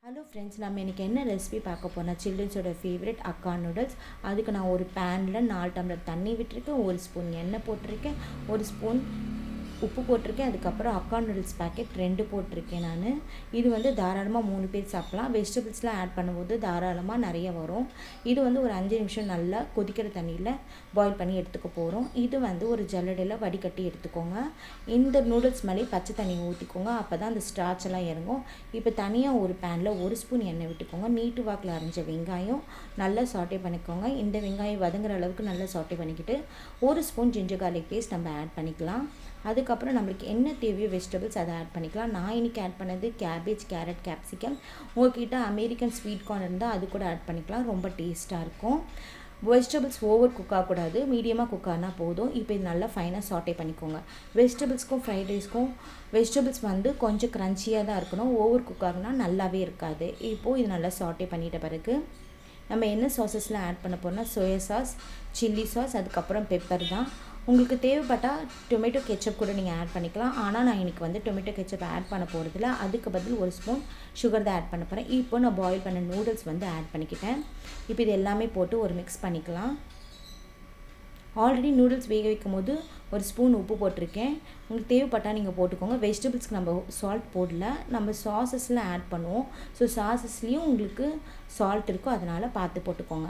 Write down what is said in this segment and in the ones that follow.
Hello friends, நம்ம இன்றைக்கி என்ன ரெசிபி பார்க்க போனால் சில்ட்ரன்ஸோட ஃபேவரட் அக்கா நூடுல்ஸ். அதுக்கு நான் ஒரு பேனில் 4 டம்ளர் தண்ணி விட்டுருக்கேன், 1 ஸ்பூன் எண்ணெய் போட்டிருக்கேன், 1 ஸ்பூன் உப்பு போட்டிருக்கேன். அதுக்கப்புறம் அக்கா நூடுல்ஸ் பேக்கெட் 2 போட்டிருக்கேன் நான். இது வந்து தாராளமாக 3 பேர் சாப்பிட்லாம். வெஜிடபிள்ஸ்லாம் ஆட் பண்ணும்போது தாராளமாக நிறைய வரும். இது வந்து ஒரு 5 நிமிஷம் நல்லா கொதிக்கிற தண்ணியில் பாயில் பண்ணி எடுத்துக்க போகிறோம். இது வந்து ஒரு ஜல்லடையில் வடிகட்டி எடுத்துக்கோங்க. இந்த நூடுல்ஸ் மேலே பச்சை தண்ணி ஊற்றிக்கோங்க, அப்போ தான் அந்த ஸ்டார்ச் எல்லாம் இறங்கும். இப்போ தனியாக ஒரு பேனில் 1 ஸ்பூன் எண்ணெய் விட்டுக்கோங்க. நீட்டு வாக்கில் அரைஞ்ச வெங்காயம் நல்லா சாட்டே பண்ணிக்கோங்க. இந்த வெங்காயம் வதங்குற அளவுக்கு நல்லா சாட்டே பண்ணிக்கிட்டு 1 ஸ்பூன் ஜிஞ்சர் கார்லிக் பேஸ்ட் நம்ம ஆட் பண்ணிக்கலாம். அதுக்கப்புறம் நம்மளுக்கு என்ன தேவையோ வெஜிடபிள்ஸ் அதை ஆட் பண்ணிக்கலாம். நான் இன்றைக்கி ஆட் பண்ணது கேபேஜ், கேரட், கேப்சிகம். உங்கள்கிட்ட அமெரிக்கன் ஸ்வீட் கார்ன் இருந்தால் அது கூட ஆட் பண்ணிக்கலாம், ரொம்ப டேஸ்ட்டாக இருக்கும். வெஜிடபிள்ஸ் ஓவர் குக் ஆகக்கூடாது, மீடியமாக குக் ஆனால் போதும். இப்போ இது நல்லா ஃபைனாக சாட்டே பண்ணிக்கோங்க. வெஜிடபிள்ஸ்க்கும் ஃப்ரைட் ரைஸ்க்கும் வெஜிடபிள்ஸ் வந்து கொஞ்சம் க்ரன்ச்சியாக தான் இருக்கணும், ஓவர் குக் ஆகுனா நல்லாவே இருக்காது. இப்போது இது நல்லா சாட்டே பண்ணிட்ட பிறகு நம்ம என்ன சாஸஸ்லாம் ஆட் பண்ண போகிறோம்னா சோயா சாஸ், சில்லி சாஸ், அதுக்கப்புறம் பெப்பர் தான். உங்களுக்கு தேவைப்பட்டால் டொமேட்டோ கெச்சப் கூட நீங்கள் ஆட் பண்ணிக்கலாம். ஆனால் நான் இன்றைக்கி வந்து டொமேட்டோ கெச்சப் ஆட் பண்ண போகிறதில்ல. அதுக்கு பதில் 1 ஸ்பூன் சுகர் தான் ஆட் பண்ண போகிறேன். இப்போ நான் பாயில் பண்ண நூடுல்ஸ் வந்து ஆட் பண்ணிக்கிட்டேன். இப்போ இது எல்லாமே போட்டு ஒரு மிக்ஸ் பண்ணிக்கலாம். ஆல்ரெடி நூடுல்ஸ் வேக வைக்கும் போது 1 ஸ்பூன் உப்பு போட்டிருக்கேன். உங்களுக்கு தேவைப்பட்டால் நீங்கள் போட்டுக்கோங்க. வெஜிடபிள்ஸ்க்கு நம்ம சால்ட் போடல, நம்ம சாஸஸ்லாம் ஆட் பண்ணுவோம். ஸோ சாஸஸ்லேயும் உங்களுக்கு சால்ட் இருக்கும், அதனால் பார்த்து போட்டுக்கோங்க.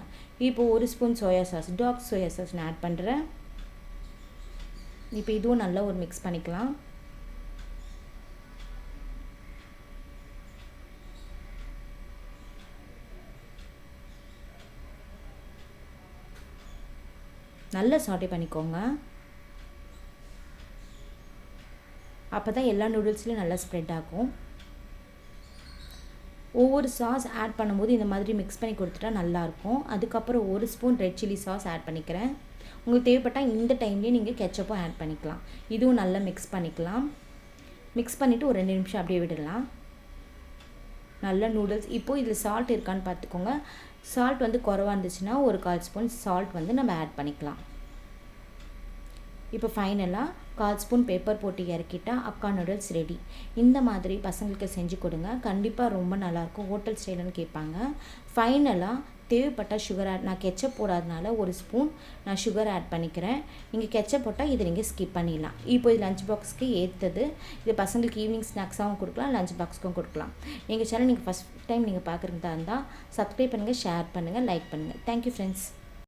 இப்போது 1 spoon soya sauce, dark soya sauce நான் ஆட் பண்ணுறேன். இப்போ இதுவும் நல்லா ஒரு மிக்ஸ் பண்ணிக்கலாம். நல்லா சாட்டே பண்ணிக்கோங்க, அப்போ தான் எல்லா நூடுல்ஸ்லையும் நல்லா ஸ்ப்ரெட் ஆகும். ஒவ்வொரு சாஸ் ஆட் பண்ணும்போது இந்த மாதிரி மிக்ஸ் பண்ணி கொடுத்துட்டா நல்லாயிருக்கும். அதுக்கப்புறம் 1 spoon red chilli sauce add பண்ணிக்கிறேன். உங்களுக்கு தேவைப்பட்டால் இந்த டைம்லேயே நீங்கள் கெச்சப்பும் ஆட் பண்ணிக்கலாம். இதுவும் நல்லா மிக்ஸ் பண்ணிக்கலாம். மிக்ஸ் பண்ணிவிட்டு ஒரு 2 நிமிஷம் அப்படியே விடலாம். நல்ல நூடுல்ஸ். இப்போது இதில் சால்ட் இருக்கான்னு பார்த்துக்கோங்க. சால்ட் வந்து குறைவா இருந்துச்சுன்னா ஒரு 1/4 ஸ்பூன் சால்ட் வந்து நம்ம ஆட் பண்ணிக்கலாம். இப்போ ஃபைனலாக 1/4 ஸ்பூன் பெப்பர் போட்டு இறக்கிட்டா அக்கா நூடுல்ஸ் ரெடி. இந்த மாதிரி பசங்களுக்கு செஞ்சு கொடுங்க, கண்டிப்பாக ரொம்ப நல்லாயிருக்கும். ஹோட்டல் ஸ்டைலுன்னு கேட்பாங்க. ஃபைனலாக தேவைப்பட்டால் சுகர் ஆட், நான் கெச்சப் போடாதனால 1 ஸ்பூன் நான் சுகர் ஆட் பண்ணிக்கிறேன். நீங்கள் கெச்சப் போட்டால் இதை நீங்கள் ஸ்கிப் பண்ணிடலாம். இப்போ இது லஞ்ச் பாக்ஸ்க்கு ஏற்றது. இது பசங்களுக்கு ஈவினிங் ஸ்நாக்ஸாகவும் கொடுக்கலாம், லஞ்ச் பாக்ஸ்க்கும் கொடுக்கலாம். எங்கள் சேனல் நீங்கள் ஃபஸ்ட் டைம் நீங்கள் பார்க்குறதா இருந்தால் சப்ஸ்கிரைப் பண்ணுங்கள், ஷேர் பண்ணுங்கள், லைக் பண்ணுங்கள். Thank you friends.